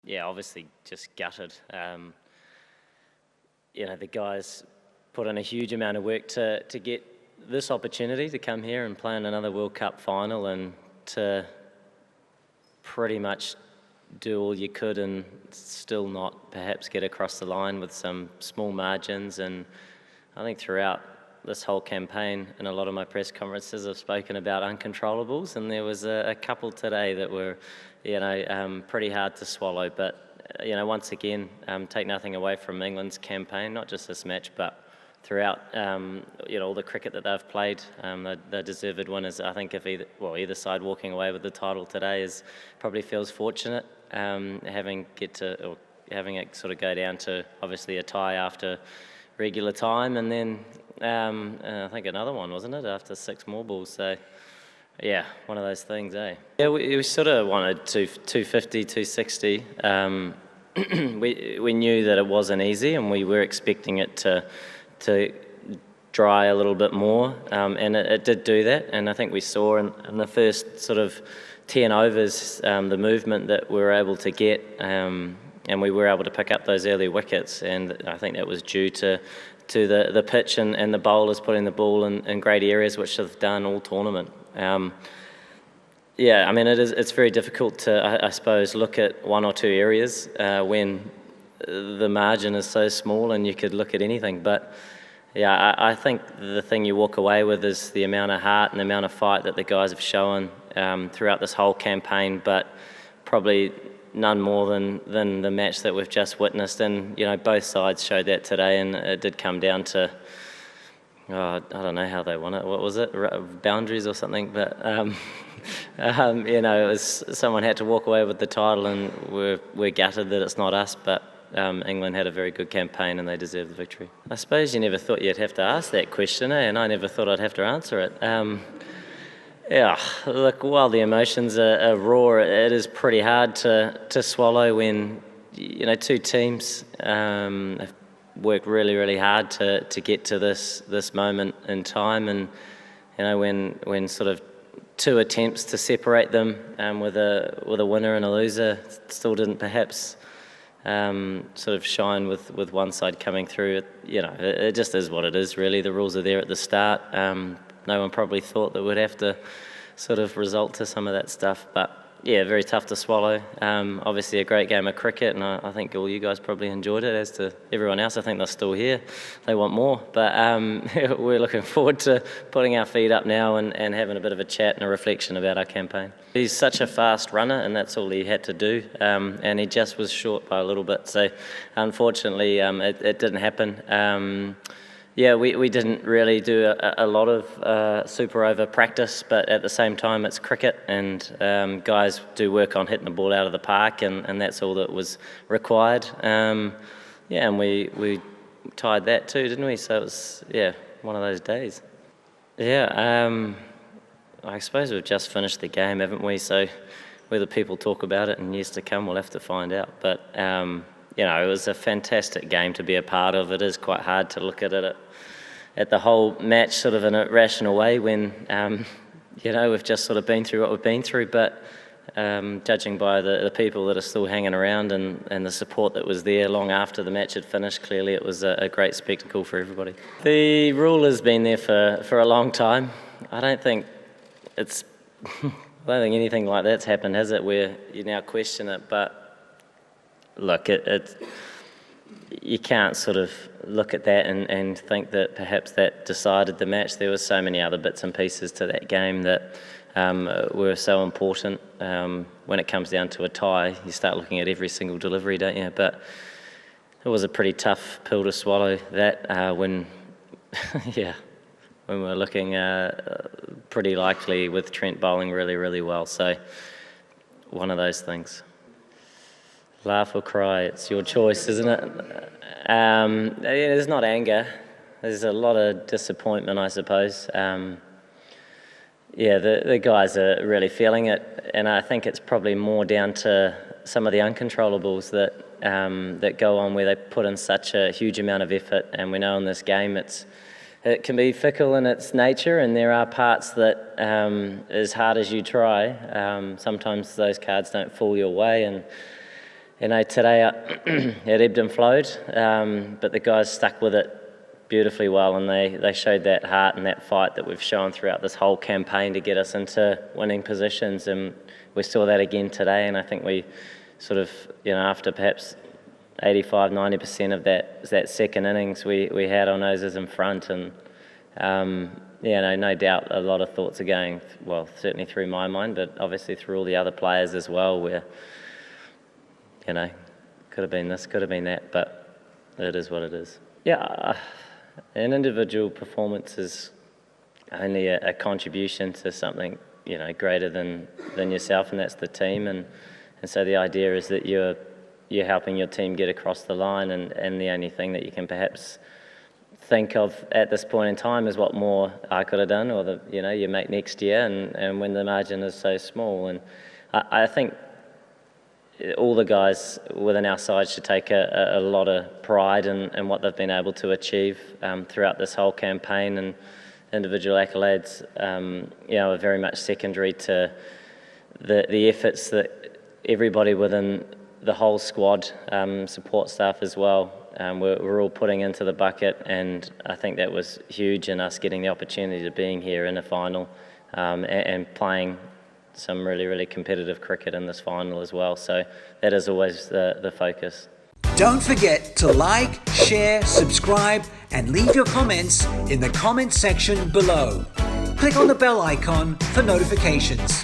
Yeah, obviously just gutted. The guys put in a huge amount of work to get this opportunity to come here and play in another World Cup final, and to pretty much do all you could and still not perhaps get across the line with some small margins. And I think throughout this whole campaign, in a lot of my press conferences, I've spoken about uncontrollables, and there was a couple today that were, pretty hard to swallow. But once again, take nothing away from England's campaign, not just this match, but throughout, all the cricket that they've played. The deserved winners. I think if either side walking away with the title today probably feels fortunate, having it sort of go down to obviously a tie after regular time, and then I think another one, wasn't it, after 6 more balls. So yeah, one of those things, eh? Yeah, we sort of wanted 250, 260. We knew that it wasn't easy, and we were expecting it to dry a little bit more, and it did do that. And I think we saw in the first sort of 10 overs the movement that we were able to get, and we were able to pick up those early wickets. And I think that was due to the pitch and the bowlers putting the ball in great areas, which they've done all tournament. It's very difficult to, I suppose, look at one or two areas when the margin is so small and you could look at anything. But yeah, I think the thing you walk away with is the amount of heart and the amount of fight that the guys have shown throughout this whole campaign, but probably none more than the match that we've just witnessed. And both sides showed that today, and it did come down to I don't know how they won it. What was it? Boundaries or something? But it was, someone had to walk away with the title, and we're gutted that it's not us. But England had a very good campaign, and they deserve the victory. I suppose you never thought you'd have to ask that question, and I never thought I'd have to answer it. Look, while the emotions are raw, it is pretty hard to swallow when two teams have worked really, really hard to get to this moment in time. And when sort of 2 attempts to separate them with a winner and a loser still didn't perhaps sort of shine with one side coming through. It just is what it is, really. The rules are there at the start. No one probably thought that we'd have to sort of result to some of that stuff, but yeah, very tough to swallow. Obviously a great game of cricket, and I think all you guys probably enjoyed it, as to everyone else. I think they're still here. They want more. But we're looking forward to putting our feet up now and having a bit of a chat and a reflection about our campaign. He's such a fast runner, and that's all he had to do. And he just was short by a little bit. So unfortunately, it didn't happen. We didn't really do a lot of super over practice, but at the same time it's cricket, and guys do work on hitting the ball out of the park, and that's all that was required. And we tied that too, didn't we? So it was, one of those days. I suppose we've just finished the game, haven't we? So whether people talk about it in years to come, we'll have to find out. But it was a fantastic game to be a part of. It is quite hard to look at it at the whole match sort of in a rational way when, we've just sort of been through what we've been through. But judging by the people that are still hanging around and the support that was there long after the match had finished, clearly it was a great spectacle for everybody. The rule has been there for a long time. I don't think anything like that's happened, has it, where you now question it. But look, you can't sort of look at that and think that perhaps that decided the match. There were so many other bits and pieces to that game that were so important. When it comes down to a tie, you start looking at every single delivery, don't you? But it was a pretty tough pill to swallow, that when we're looking pretty likely with Trent bowling really, really well. So one of those things. Laugh or cry, it's your choice, isn't it? There's not anger. There's a lot of disappointment, I suppose. The guys are really feeling it, and I think it's probably more down to some of the uncontrollables that go on, where they put in such a huge amount of effort. And we know in this game it can be fickle in its nature, and there are parts that, as hard as you try, sometimes those cards don't fall your way. And Today it ebbed and flowed, but the guys stuck with it beautifully well, and they showed that heart and that fight that we've shown throughout this whole campaign to get us into winning positions, and we saw that again today. And I think we sort of, after perhaps 85-90% of that second innings, we had our noses in front, and no doubt a lot of thoughts are going, well, certainly through my mind, but obviously through all the other players as well, where could have been this, could have been that, but it is what it is. An individual performance is only a contribution to something greater than yourself, and that's the team. And so the idea is that you're helping your team get across the line, and the only thing that you can perhaps think of at this point in time is what more I could have done, or you make next year, and when the margin is so small. And I think all the guys within our side should take a lot of pride in what they've been able to achieve throughout this whole campaign, and individual accolades are very much secondary to the efforts that everybody within the whole squad, support staff as well, we're all putting into the bucket, and I think that was huge in us getting the opportunity to being here in a final and playing some really, really competitive cricket in this final as well. So that is always the focus. Don't forget to like, share, subscribe, and leave your comments in the comment section below. Click on the bell icon for notifications.